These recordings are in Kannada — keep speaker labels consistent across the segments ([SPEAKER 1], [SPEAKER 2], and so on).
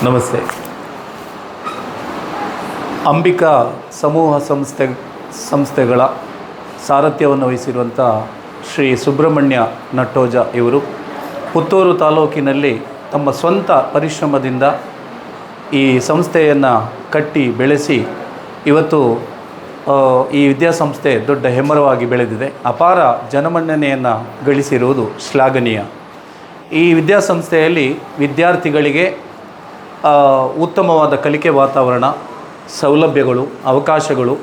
[SPEAKER 1] ನಮಸ್ತೆ. ಅಂಬಿಕಾ ಸಮೂಹ ಸಂಸ್ಥೆಗಳ ಸಾರಥ್ಯವನ್ನು ವಹಿಸಿರುವಂಥ ಶ್ರೀ ಸುಬ್ರಹ್ಮಣ್ಯ ನಟ್ಟೋಜ ಇವರು ಪುತ್ತೂರು ತಾಲೂಕಿನಲ್ಲಿ ತಮ್ಮ ಸ್ವಂತ ಪರಿಶ್ರಮದಿಂದ ಈ ಸಂಸ್ಥೆಯನ್ನು ಕಟ್ಟಿ ಬೆಳೆಸಿ ಇವತ್ತು ಈ ವಿದ್ಯಾಸಂಸ್ಥೆ ದೊಡ್ಡ ಹೆಮ್ಮರವಾಗಿ ಬೆಳೆದಿದೆ. ಅಪಾರ ಜನಮನ್ನಣೆಯನ್ನು ಗಳಿಸಿರುವುದು ಶ್ಲಾಘನೀಯ. ಈ ವಿದ್ಯಾಸಂಸ್ಥೆಯಲ್ಲಿ ವಿದ್ಯಾರ್ಥಿಗಳಿಗೆ ಉತ್ತಮವಾದ ಕಲಿಕೆ ವಾತಾವರಣ, ಸೌಲಭ್ಯಗಳು, ಅವಕಾಶಗಳು,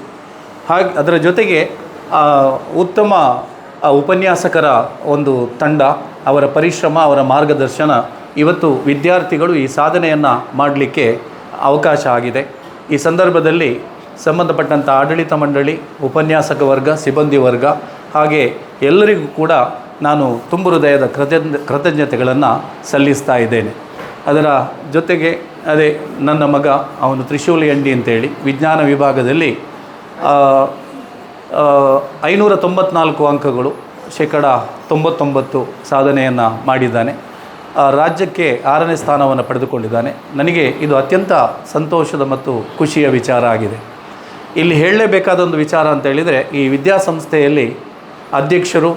[SPEAKER 1] ಹಾಗೆ ಅದರ ಜೊತೆಗೆ ಉತ್ತಮ ಉಪನ್ಯಾಸಕರ ಒಂದು ತಂಡ, ಅವರ ಪರಿಶ್ರಮ, ಅವರ ಮಾರ್ಗದರ್ಶನ ಇವತ್ತು ವಿದ್ಯಾರ್ಥಿಗಳು ಈ ಸಾಧನೆಯನ್ನು ಮಾಡಲಿಕ್ಕೆ ಅವಕಾಶ ಆಗಿದೆ. ಈ ಸಂದರ್ಭದಲ್ಲಿ ಸಂಬಂಧಪಟ್ಟಂಥ ಆಡಳಿತ ಮಂಡಳಿ, ಉಪನ್ಯಾಸಕ ವರ್ಗ, ಸಿಬ್ಬಂದಿ ವರ್ಗ ಹಾಗೆ ಎಲ್ಲರಿಗೂ ಕೂಡ ನಾನು ತುಂಬು ಹೃದಯದ ಕೃತಜ್ಞತೆಗಳನ್ನು ಸಲ್ಲಿಸ್ತಾ ಇದ್ದೇನೆ. ಅದರ ಜೊತೆಗೆ ನನ್ನ ಮಗ, ಅವನು ತ್ರಿಶೂಲಿ ಅಂಡಿ ಅಂತೇಳಿ ವಿಜ್ಞಾನ ವಿಭಾಗದಲ್ಲಿ 594 ಅಂಕಗಳು, 99% ಸಾಧನೆಯನ್ನು ಮಾಡಿದ್ದಾನೆ. ರಾಜ್ಯಕ್ಕೆ 6ನೇ ಸ್ಥಾನವನ್ನು ಪಡೆದುಕೊಂಡಿದ್ದಾನೆ. ನನಗೆ ಇದು ಅತ್ಯಂತ ಸಂತೋಷದ ಮತ್ತು ಖುಷಿಯ ವಿಚಾರ ಆಗಿದೆ. ಇಲ್ಲಿ ಹೇಳಲೇಬೇಕಾದ ಒಂದು ವಿಚಾರ ಅಂತ ಹೇಳಿದರೆ, ಈ ವಿದ್ಯಾಸಂಸ್ಥೆಯಲ್ಲಿ ಅಧ್ಯಕ್ಷರು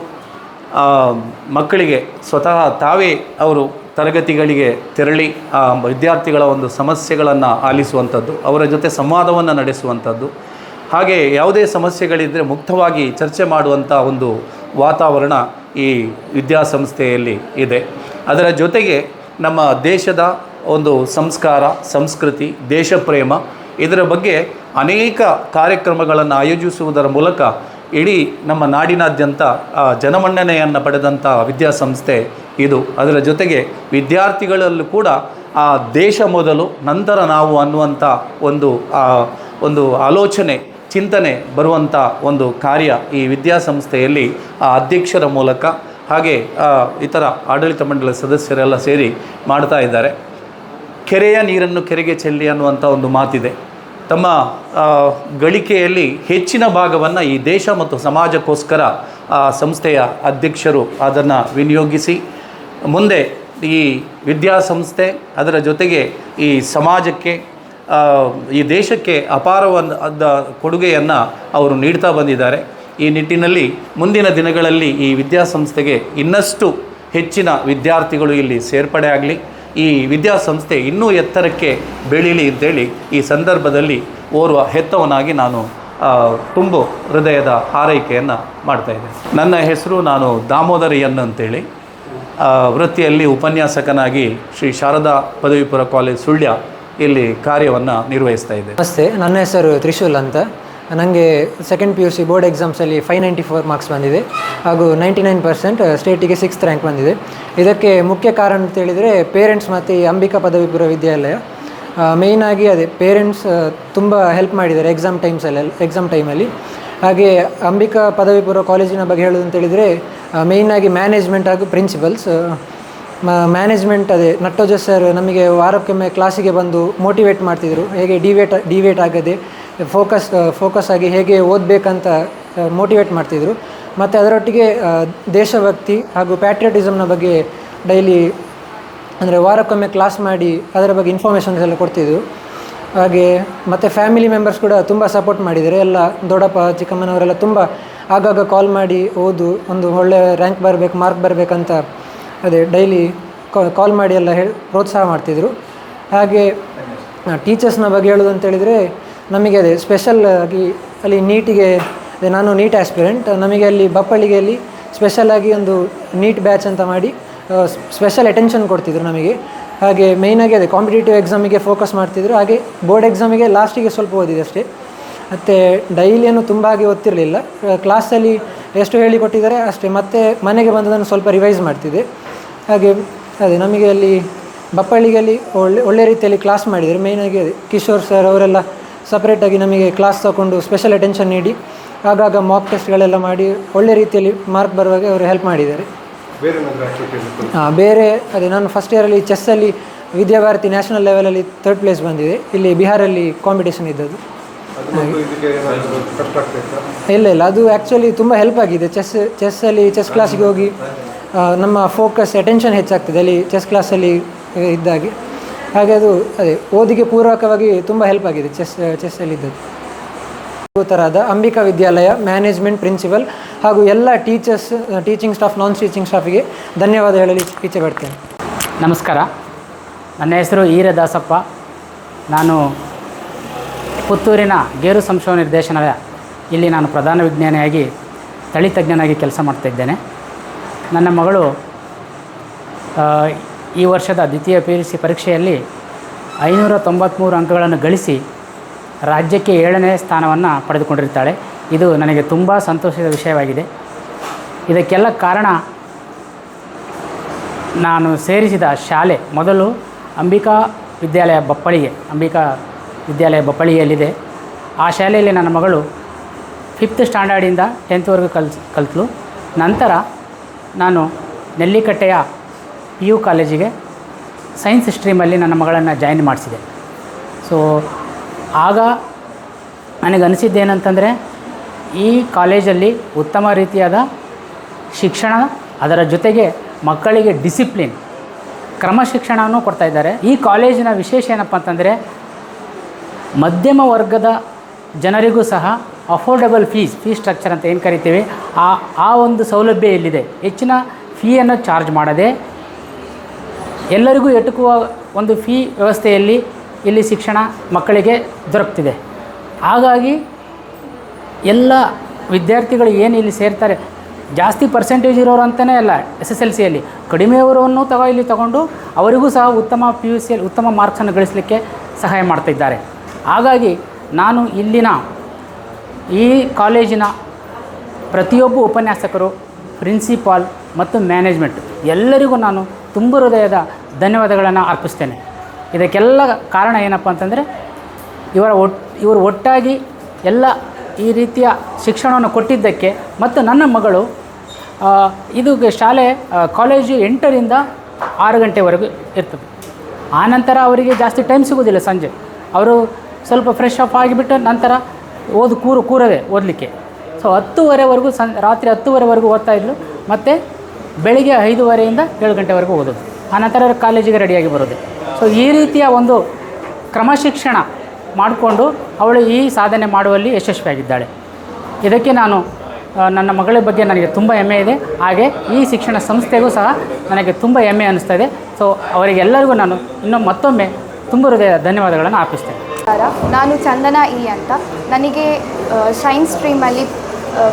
[SPEAKER 1] ಮಕ್ಕಳಿಗೆ ಸ್ವತಃ ತಾವೇ ಅವರು ತರಗತಿಗಳಿಗೆ ತೆರಳಿ ವಿದ್ಯಾರ್ಥಿಗಳ ಒಂದು ಸಮಸ್ಯೆಗಳನ್ನು ಆಲಿಸುವಂಥದ್ದು, ಅವರ ಜೊತೆ ಸಂವಾದವನ್ನು ನಡೆಸುವಂಥದ್ದು, ಹಾಗೆ ಯಾವುದೇ ಸಮಸ್ಯೆಗಳಿದ್ದರೆ ಮುಕ್ತವಾಗಿ ಚರ್ಚೆ ಮಾಡುವಂಥ ಒಂದು ವಾತಾವರಣ ಈ ವಿದ್ಯಾಸಂಸ್ಥೆಯಲ್ಲಿ ಇದೆ. ಅದರ ಜೊತೆಗೆ ನಮ್ಮ ದೇಶದ ಒಂದು ಸಂಸ್ಕಾರ, ಸಂಸ್ಕೃತಿ, ದೇಶಪ್ರೇಮ ಇದರ ಬಗ್ಗೆ ಅನೇಕ ಕಾರ್ಯಕ್ರಮಗಳನ್ನು ಆಯೋಜಿಸುವುದರ ಮೂಲಕ ಇಡೀ ನಮ್ಮ ನಾಡಿನಾದ್ಯಂತ ಜನಮನ್ನಣೆಯನ್ನು ಪಡೆದಂಥ ವಿದ್ಯಾಸಂಸ್ಥೆ ಇದು. ಅದರ ಜೊತೆಗೆ ವಿದ್ಯಾರ್ಥಿಗಳಲ್ಲೂ ಕೂಡ ದೇಶ ಮೊದಲು ನಂತರ ನಾವು ಅನ್ನುವಂಥ ಒಂದು ಆಲೋಚನೆ, ಚಿಂತನೆ ಬರುವಂಥ ಒಂದು ಕಾರ್ಯ ಈ ವಿದ್ಯಾಸಂಸ್ಥೆಯಲ್ಲಿ ಅಧ್ಯಕ್ಷರ ಮೂಲಕ ಹಾಗೆ ಇತರ ಆಡಳಿತ ಮಂಡಳಿ ಸದಸ್ಯರೆಲ್ಲ ಸೇರಿ ಮಾಡ್ತಾ ಇದ್ದಾರೆ. ಕೆರೆಯ ನೀರನ್ನು ಕೆರೆಗೆ ಚೆಲ್ಲಿ ಅನ್ನುವಂಥ ಒಂದು ಮಾತಿದೆ. ತಮ್ಮ ಗಳಿಕೆಯಲ್ಲಿ ಹೆಚ್ಚಿನ ಭಾಗವನ್ನು ಈ ದೇಶ ಮತ್ತು ಸಮಾಜಕ್ಕೋಸ್ಕರ ಸಂಸ್ಥೆಯ ಅಧ್ಯಕ್ಷರು ಅದನ್ನು ವಿನಿಯೋಗಿಸಿ ಮುಂದೆ ಈ ವಿದ್ಯಾಸಂಸ್ಥೆ ಅದರ ಜೊತೆಗೆ ಈ ಸಮಾಜಕ್ಕೆ, ಈ ದೇಶಕ್ಕೆ ಅಪಾರವಾದ ಕೊಡುಗೆಯನ್ನು ಅವರು ನೀಡ್ತಾ ಬಂದಿದ್ದಾರೆ. ಈ ನಿಟ್ಟಿನಲ್ಲಿ ಮುಂದಿನ ದಿನಗಳಲ್ಲಿ ಈ ವಿದ್ಯಾಸಂಸ್ಥೆಗೆ ಇನ್ನಷ್ಟು ಹೆಚ್ಚಿನ ವಿದ್ಯಾರ್ಥಿಗಳು ಇಲ್ಲಿ ಸೇರ್ಪಡೆ ಆಗಲಿ, ಈ ವಿದ್ಯಾಸಂಸ್ಥೆ ಇನ್ನೂ ಎತ್ತರಕ್ಕೆ ಬೆಳೀಲಿ ಅಂತೇಳಿ ಈ ಸಂದರ್ಭದಲ್ಲಿ ಓರ್ವ ಹೆತ್ತವನಾಗಿ ನಾನು ತುಂಬು ಹೃದಯದ ಹಾರೈಕೆಯನ್ನು ಮಾಡ್ತಾಯಿದ್ದೇನೆ. ನನ್ನ ಹೆಸರು ದಾಮೋದರ ಎನ್ ಅಂತೇಳಿ, ವೃತ್ತಿಯಲ್ಲಿ ಉಪನ್ಯಾಸಕನಾಗಿ ಶ್ರೀ ಶಾರದಾ ಪದವಿ ಪೂರ್ವ ಕಾಲೇಜ್ ಸುಳ್ಯ ಇಲ್ಲಿ ಕಾರ್ಯವನ್ನು ನಿರ್ವಹಿಸ್ತಾ ಇದ್ದೆ.
[SPEAKER 2] ನಮಸ್ತೆ, ನನ್ನ ಹೆಸರು ತ್ರಿಶೂಲ್ ಅಂತ. ನನಗೆ ಸೆಕೆಂಡ್ PUC ಬೋರ್ಡ್ ಎಕ್ಸಾಮ್ಸಲ್ಲಿ 594 ಮಾರ್ಕ್ಸ್ ಬಂದಿದೆ ಹಾಗೂ 99% ಸ್ಟೇಟಿಗೆ 6th ರ್ಯಾಂಕ್ ಬಂದಿದೆ. ಇದಕ್ಕೆ ಮುಖ್ಯ ಕಾರಣ ಅಂತ ಹೇಳಿದರೆ ಪೇರೆಂಟ್ಸ್ ಮತ್ತು ಈ ಅಂಬಿಕಾ ಪದವಿ ಪೂರ್ವ ವಿದ್ಯಾಲಯ. ಮೇಯ್ನಾಗಿ ಪೇರೆಂಟ್ಸ್ ತುಂಬ ಹೆಲ್ಪ್ ಮಾಡಿದ್ದಾರೆ ಎಕ್ಸಾಮ್ ಟೈಮಲ್ಲಿ. ಹಾಗೆ ಅಂಬಿಕಾ ಪದವಿ ಪೂರ್ವ ಕಾಲೇಜಿನ ಬಗ್ಗೆ ಹೇಳೋದು ಅಂತ ಹೇಳಿದರೆ ಮೇಯ್ನಾಗಿ ಮ್ಯಾನೇಜ್ಮೆಂಟ್ ಹಾಗೂ ಪ್ರಿನ್ಸಿಪಲ್ಸ್. ಮ್ಯಾನೇಜ್ಮೆಂಟ್ ನಟ್ಟೋಜ ಸರ್ ನಮಗೆ ವಾರಕ್ಕೊಮ್ಮೆ ಕ್ಲಾಸಿಗೆ ಬಂದು ಮೋಟಿವೇಟ್ ಮಾಡ್ತಿದ್ರು, ಹೇಗೆ ಡಿವೇಟ್ ಆಗದೆ ಫೋಕಸ್ ಆಗಿ ಹೇಗೆ ಓದಬೇಕಂತ ಮೋಟಿವೇಟ್ ಮಾಡ್ತಿದ್ರು. ಮತ್ತು ಅದರೊಟ್ಟಿಗೆ ದೇಶಭಕ್ತಿ ಹಾಗೂ ಪ್ಯಾಟ್ರಿಯಾಟಿಸಮ್ನ ಬಗ್ಗೆ ಡೈಲಿ ಅಂದರೆ ವಾರಕ್ಕೊಮ್ಮೆ ಕ್ಲಾಸ್ ಮಾಡಿ ಅದರ ಬಗ್ಗೆ ಇನ್ಫಾರ್ಮೇಷನ್ಸ್ ಎಲ್ಲ ಕೊಡ್ತಿದ್ರು. ಹಾಗೆ ಮತ್ತು ಫ್ಯಾಮಿಲಿ ಮೆಂಬರ್ಸ್ ಕೂಡ ತುಂಬ ಸಪೋರ್ಟ್ ಮಾಡಿದ್ದಾರೆ. ಎಲ್ಲ ದೊಡ್ಡಪ್ಪ ಚಿಕ್ಕಮ್ಮನವರೆಲ್ಲ ತುಂಬ ಆಗಾಗ ಕಾಲ್ ಮಾಡಿ ಒಂದು ಒಳ್ಳೆಯ ರ್ಯಾಂಕ್ ಮಾರ್ಕ್ ಬರಬೇಕಂತ ಡೈಲಿ ಕಾಲ್ ಮಾಡಿ ಎಲ್ಲ ಪ್ರೋತ್ಸಾಹ ಮಾಡ್ತಿದ್ರು. ಹಾಗೆ ಟೀಚರ್ಸ್ನ ಬಗ್ಗೆ ಹೇಳೋದು ಅಂತ ಹೇಳಿದರೆ ನಮಗೆ ಸ್ಪೆಷಲ್ ಆಗಿ ಅಲ್ಲಿ ನೀಟಿಗೆ ನಾನು ನೀಟ್ ಆಸ್ಪಿರೆಂಟ್. ನಮಗೆ ಅಲ್ಲಿ ಬಪ್ಪಳಿಗೆಯಲ್ಲಿ ಸ್ಪೆಷಲಾಗಿ ಒಂದು ನೀಟ್ ಬ್ಯಾಚ್ ಅಂತ ಮಾಡಿ ಸ್ಪೆಷಲ್ ಅಟೆನ್ಷನ್ ಕೊಡ್ತಿದ್ರು ನಮಗೆ. ಹಾಗೆ ಮೇಯ್ನಾಗಿ ಕಾಂಪಿಟೇಟಿವ್ ಎಕ್ಸಾಮಿಗೆ ಫೋಕಸ್ ಮಾಡ್ತಿದ್ರು. ಹಾಗೆ ಬೋರ್ಡ್ ಎಕ್ಸಾಮಿಗೆ ಲಾಸ್ಟಿಗೆ ಸ್ವಲ್ಪ ಓದಿದೆ ಅಷ್ಟೇ. ಮತ್ತು ಡೈಲಿಯನ್ನು ತುಂಬ ಆಗಿ ಓದ್ತಿರಲಿಲ್ಲ. ಕ್ಲಾಸಲ್ಲಿ ಎಷ್ಟು ಹೇಳಿಕೊಟ್ಟಿದ್ದಾರೆ ಅಷ್ಟೇ, ಮತ್ತು ಮನೆಗೆ ಬಂದದನ್ನು ಸ್ವಲ್ಪ ರಿವೈಸ್ ಮಾಡ್ತಿದ್ದೆ. ಹಾಗೆ ನಮಗೆ ಅಲ್ಲಿ ಬಪ್ಪಳಿಗೆಯಲ್ಲಿ ಒಳ್ಳೆ ರೀತಿಯಲ್ಲಿ ಕ್ಲಾಸ್ ಮಾಡಿದ್ದಾರೆ. ಮೇಯ್ನಾಗಿ ಕಿಶೋರ್ ಸರ್ ಅವರೆಲ್ಲ ಸಪ್ರೇಟಾಗಿ ನಮಗೆ ಕ್ಲಾಸ್ ತಗೊಂಡು ಸ್ಪೆಷಲ್ ಅಟೆನ್ಷನ್ ನೀಡಿ ಆಗಾಗ ಮಾಕ್ ಟೆಸ್ಟ್ಗಳೆಲ್ಲ ಮಾಡಿ ಒಳ್ಳೆ ರೀತಿಯಲ್ಲಿ ಮಾರ್ಕ್ ಬರುವಾಗ ಅವರು ಹೆಲ್ಪ್ ಮಾಡಿದ್ದಾರೆ. ಬೇರೆ ನಾನು ಫಸ್ಟ್ ಇಯರಲ್ಲಿ ಚೆಸ್ಸಲ್ಲಿ ವಿದ್ಯಾಭಾರತಿ ನ್ಯಾಷನಲ್ ಲೆವೆಲಲ್ಲಿ 3rd ಪ್ಲೇಸ್ ಬಂದಿದೆ. ಇಲ್ಲಿ ಬಿಹಾರಲ್ಲಿ ಕಾಂಪಿಟೇಷನ್ ಇದ್ದದ್ದು. ಇಲ್ಲ ಅದು ಆ್ಯಕ್ಚುಲಿ ತುಂಬ ಹೆಲ್ಪ್ ಆಗಿದೆ. ಚೆಸ್ ಕ್ಲಾಸಿಗೆ ಹೋಗಿ ನಮ್ಮ ಫೋಕಸ್ ಅಟೆನ್ಷನ್ ಹೆಚ್ಚಾಗ್ತದೆ ಅಲ್ಲಿ ಚೆಸ್ ಕ್ಲಾಸಲ್ಲಿ ಇದ್ದಾಗೆ. ಹಾಗೆ ಅದು ಅದೇ ಓದಿಗೆ ಪೂರಕವಾಗಿ ತುಂಬ ಹೆಲ್ಪ್ ಆಗಿದೆ ಚೆಸ್ಸಲ್ಲಿದ್ದದ್ದು. ತರಹದ ಅಂಬಿಕಾ ವಿದ್ಯಾಲಯ ಮ್ಯಾನೇಜ್ಮೆಂಟ್ ಪ್ರಿನ್ಸಿಪಲ್ ಹಾಗೂ ಎಲ್ಲ teachers, teaching staff, non teaching ಸ್ಟಾಫಿಗೆ ಧನ್ಯವಾದ ಹೇಳಲು ಇಚ್ಛೆ ಪಡ್ತೇನೆ.
[SPEAKER 3] ನಮಸ್ಕಾರ, ನನ್ನ ಹೆಸರು ಈರದಾಸಪ್ಪ. ನಾನು ಪುತ್ತೂರಿನ ಗೇರು ಸಂಶೋಧನಾ ನಿರ್ದೇಶನಾಲಯ ಇಲ್ಲಿ ನಾನು ಪ್ರಧಾನ ವಿಜ್ಞಾನಿಯಾಗಿ ತಳಿ ತಜ್ಞನಾಗಿ ಕೆಲಸ ಮಾಡ್ತಾಯಿದ್ದೇನೆ. ನನ್ನ ಮಗಳು ಈ ವರ್ಷದ ದ್ವಿತೀಯ PUC ಪರೀಕ್ಷೆಯಲ್ಲಿ 593 ಅಂಕಗಳನ್ನು ಗಳಿಸಿ ರಾಜ್ಯಕ್ಕೆ 7ನೇ ಸ್ಥಾನವನ್ನು ಪಡೆದುಕೊಂಡಿರ್ತಾಳೆ. ಇದು ನನಗೆ ತುಂಬ ಸಂತೋಷದ ವಿಷಯವಾಗಿದೆ. ಇದಕ್ಕೆಲ್ಲ ಕಾರಣ ನಾನು ಸೇರಿಸಿದ ಶಾಲೆ. ಮೊದಲು ಅಂಬಿಕಾ ವಿದ್ಯಾಲಯ ಬಪ್ಪಳಿಯಲ್ಲಿದೆ. ಆ ಶಾಲೆಯಲ್ಲಿ ನನ್ನ ಮಗಳು 5th ಸ್ಟ್ಯಾಂಡರ್ಡಿಂದ 10th ಕಲಿತಳು. ನಂತರ ನಾನು ನೆಲ್ಲಿಕಟ್ಟೆಯ PU ಕಾಲೇಜಿಗೆ ಸೈನ್ಸ್ ಸ್ಟ್ರೀಮಲ್ಲಿ ನನ್ನ ಮಗಳನ್ನು ಜಾಯಿನ್ ಮಾಡಿಸಿದೆ. ಸೊ ಆಗ ನನಗನ್ನಿಸಿದ್ದೇನಂತಂದರೆ, ಈ ಕಾಲೇಜಲ್ಲಿ ಉತ್ತಮ ರೀತಿಯಾದ ಶಿಕ್ಷಣ, ಅದರ ಜೊತೆಗೆ ಮಕ್ಕಳಿಗೆ ಡಿಸಿಪ್ಲಿನ್, ಕ್ರಮಶಿಕ್ಷಣವನ್ನು ಕೊಡ್ತಾಯಿದ್ದಾರೆ. ಈ ಕಾಲೇಜಿನ ವಿಶೇಷ ಏನಪ್ಪ ಅಂತಂದರೆ, ಮಧ್ಯಮ ವರ್ಗದ ಜನರಿಗೂ ಸಹ ಅಫೋರ್ಡೆಬಲ್ ಫೀಸ್ ಸ್ಟ್ರಕ್ಚರ್ ಅಂತ ಏನು ಕರಿತೀವಿ, ಆ ಒಂದು ಸೌಲಭ್ಯ ಇಲ್ಲಿದೆ. ಹೆಚ್ಚಿನ ಫೀಯನ್ನು ಚಾರ್ಜ್ ಮಾಡದೆ ಎಲ್ಲರಿಗೂ ಎಟುಕುವ ಒಂದು ಫೀ ವ್ಯವಸ್ಥೆಯಲ್ಲಿ ಇಲ್ಲಿ ಶಿಕ್ಷಣ ಮಕ್ಕಳಿಗೆ ದೊರಕ್ತಿದೆ. ಹಾಗಾಗಿ ಎಲ್ಲ ವಿದ್ಯಾರ್ಥಿಗಳು ಏನು ಇಲ್ಲಿ ಸೇರ್ತಾರೆ, ಜಾಸ್ತಿ ಪರ್ಸೆಂಟೇಜ್ ಇರೋರು ಅಂತಲೇ ಅಲ್ಲ, SSLCಯಲ್ಲಿ ಕಡಿಮೆಯವರನ್ನು ಇಲ್ಲಿ ತಗೊಂಡು ಅವರಿಗೂ ಸಹ ಉತ್ತಮ PUCಯಲ್ಲಿ ಉತ್ತಮ ಮಾರ್ಕ್ಸನ್ನು ಗಳಿಸಲಿಕ್ಕೆ ಸಹಾಯ ಮಾಡ್ತಿದ್ದಾರೆ. ಹಾಗಾಗಿ ನಾನು ಇಲ್ಲಿನ ಈ ಕಾಲೇಜಿನ ಪ್ರತಿಯೊಬ್ಬ ಉಪನ್ಯಾಸಕರು, ಪ್ರಿನ್ಸಿಪಾಲ್ ಮತ್ತು ಮ್ಯಾನೇಜ್ಮೆಂಟ್ ಎಲ್ಲರಿಗೂ ನಾನು ತುಂಬ ಹೃದಯದ ಧನ್ಯವಾದಗಳನ್ನು ಅರ್ಪಿಸ್ತೇನೆ. ಇದಕ್ಕೆಲ್ಲ ಕಾರಣ ಏನಪ್ಪ ಅಂತಂದರೆ, ಇವರು ಒಟ್ಟಾಗಿ ಎಲ್ಲ ಈ ರೀತಿಯ ಶಿಕ್ಷಣವನ್ನು ಕೊಟ್ಟಿದ್ದಕ್ಕೆ. ಮತ್ತು ನನ್ನ ಮಗಳು ಇದು ಕಾಲೇಜು 8ರಿಂದ 6 ಗಂಟೆವರೆಗೂ ಇರ್ತದೆ. ಆನಂತರ ಅವರಿಗೆ ಜಾಸ್ತಿ ಟೈಮ್ ಸಿಗೋದಿಲ್ಲ. ಸಂಜೆ ಅವರು ಸ್ವಲ್ಪ ಫ್ರೆಶ್ ಅಪ್ ಆಗಿಬಿಟ್ಟು ನಂತರ ಕೂರದೆ ಓದಲಿಕ್ಕೆ. ಸೊ 10:30ವರೆಗೂ ರಾತ್ರಿ 10:30ವರೆಗೂ ಓದ್ತಾಯಿದ್ಲು. ಮತ್ತು ಬೆಳಿಗ್ಗೆ 5:30ಯಿಂದ 7 ಗಂಟೆವರೆಗೂ ಓದೋದು. ಆನಂತರ ಕಾಲೇಜಿಗೆ ರೆಡಿಯಾಗಿ ಬರೋದು. ಸೊ ಈ ರೀತಿಯ ಒಂದು ಕ್ರಮಶಿಕ್ಷಣ ಮಾಡಿಕೊಂಡು ಅವಳು ಈ ಸಾಧನೆ ಮಾಡುವಲ್ಲಿ ಯಶಸ್ವಿಯಾಗಿದ್ದಾಳೆ. ಇದಕ್ಕೆ ನಾನು ನನ್ನ ಮಗಳ ಬಗ್ಗೆ ನನಗೆ ತುಂಬ ಹೆಮ್ಮೆ ಇದೆ. ಹಾಗೆ ಈ ಶಿಕ್ಷಣ ಸಂಸ್ಥೆಗೂ ಸಹ ನನಗೆ ತುಂಬ ಹೆಮ್ಮೆ ಅನ್ನಿಸ್ತಾ ಇದೆ. ಸೊ ಅವರಿಗೆಲ್ಲರಿಗೂ ನಾನು ಮತ್ತೊಮ್ಮೆ ತುಂಬ ಹೃದಯದ ಧನ್ಯವಾದಗಳನ್ನು ಅರ್ಪಿಸ್ತೇನೆ.
[SPEAKER 4] ನಾನು ಚಂದನಾ ಅಂತ. ನನಗೆ ಸೈನ್ಸ್ ಸ್ಟ್ರೀಮಲ್ಲಿ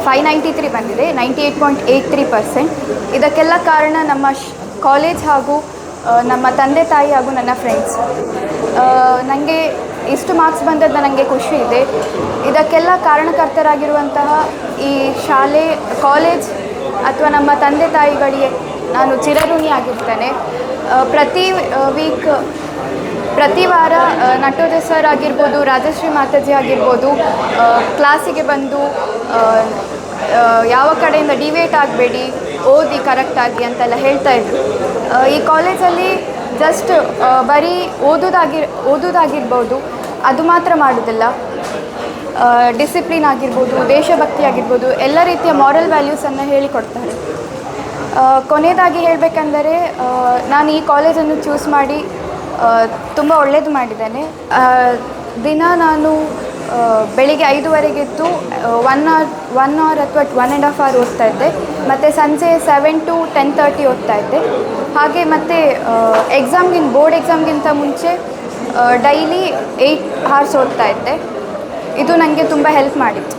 [SPEAKER 4] 593 ಬಂದಿದೆ, 98.83%. ಇದಕ್ಕೆಲ್ಲ ಕಾರಣ ನಮ್ಮ ಕಾಲೇಜ್ ಹಾಗೂ ನಮ್ಮ ತಂದೆ ತಾಯಿ ಹಾಗೂ ನನ್ನ ಫ್ರೆಂಡ್ಸ್. ನನಗೆ ಇಷ್ಟು ಮಾರ್ಕ್ಸ್ ಬಂದದ್ದು ನನಗೆ ಖುಷಿ ಇದೆ. ಇದಕ್ಕೆಲ್ಲ ಕಾರಣಕರ್ತರಾಗಿರುವಂತಹ ಈ ಶಾಲೆ, ಕಾಲೇಜ್ ಅಥವಾ ನಮ್ಮ ತಂದೆ ತಾಯಿಗಳಿಗೆ ನಾನು ಚಿರಋಣಿಯಾಗಿರ್ತೇನೆ. ಪ್ರತಿ ವಾರ ನಟೋಜ ಸರ್ ಆಗಿರ್ಬೋದು, ರಾಜಶ್ರೀ ಮಾತಾಜಿ ಆಗಿರ್ಬೋದು, ಕ್ಲಾಸಿಗೆ ಬಂದು ಯಾವ ಕಡೆಯಿಂದ ಡಿವೇಟ್ ಆಗಬೇಡಿ, ಓದಿ ಕರೆಕ್ಟಾಗಿ ಅಂತೆಲ್ಲ ಹೇಳ್ತಾಯಿದ್ರು. ಈ ಕಾಲೇಜಲ್ಲಿ ಜಸ್ಟ್ ಬರೀ ಓದೋದಾಗಿರ್ಬೋದು, ಅದು ಮಾತ್ರ ಮಾಡೋದಿಲ್ಲ. ಡಿಸಿಪ್ಲಿನ್ ಆಗಿರ್ಬೋದು, ದೇಶಭಕ್ತಿ ಆಗಿರ್ಬೋದು, ಎಲ್ಲ ರೀತಿಯ ಮಾರಲ್ ವ್ಯಾಲ್ಯೂಸನ್ನು ಹೇಳಿಕೊಡ್ತಾರೆ. ಕೊನೆಯದಾಗಿ ಹೇಳಬೇಕಂದರೆ, ನಾನು ಈ ಕಾಲೇಜನ್ನು ಚೂಸ್ ಮಾಡಿ ತುಂಬ ಒಳ್ಳೆಯದು ಮಾಡಿದ್ದೇನೆ. ದಿನ ನಾನು ಬೆಳಿಗ್ಗೆ 5:30 ಎದ್ದು 1 ಅವರ್ ಅಥವಾ 1.5 ಅವರ್ ಓದ್ತಾ ಇದ್ದೆ. ಮತ್ತು ಸಂಜೆ 7 to 10:30 ಓದ್ತಾ ಇದ್ದೆ. ಹಾಗೆ ಮತ್ತು ಬೋರ್ಡ್ ಎಕ್ಸಾಮ್ಗಿಂತ ಮುಂಚೆ ಡೈಲಿ 8 hours ಓದ್ತಾ ಇದ್ದೆ. ಇದು ನನಗೆ ತುಂಬ ಹೆಲ್ಪ್ ಮಾಡಿತ್ತು.